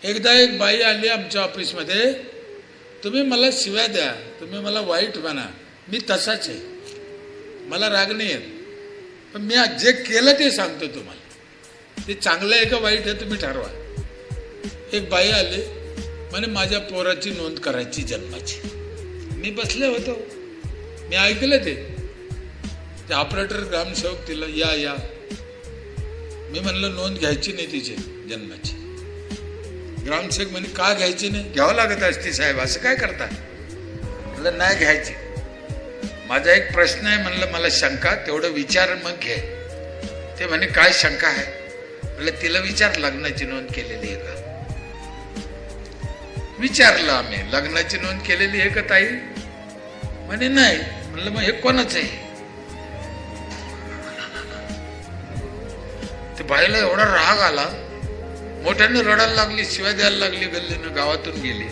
एकदा एक बाई आली आमच्या ऑफिसमध्ये, तुम्ही मला शिव्या द्या, तुम्ही मला वाईट म्हणा, मी तसाच आहे, मला राग नाही येत, पण मी जे केलं ते सांगतो तुम्हाला, ते चांगलं आहे का वाईट आहे तुम्ही ठरवा. एक बाई आली म्हणे माझ्या पोराची नोंद करायची जन्माची. मी बसले होतो, मी ऐकलं ते ऑपरेटर ग्रामसेवक तिला या मी म्हणलं नोंद घ्यायची नाही तिची जन्माची. ग्रामसेवक म्हणे का घ्यायची नाही, घ्यावं लागत असते साहेब, असं काय करता. म्हणलं नाही घ्यायची, माझा एक प्रश्न आहे, म्हणलं मला शंका, तेवढं विचार मग घे. ते म्हणे काय शंका आहे. म्हणलं तिला विचार लग्नाची नोंद केलेली आहे का. विचारलं आम्ही लग्नाची नोंद केलेली आहे का ताई. म्हणे नाही. म्हणलं मग हे कोणाच आहे. ते बाईला एवढा राग आला, मोठ्याने रडायला लागली, शिव्या द्यायला लागली, गल्लीनं गावातून गेली.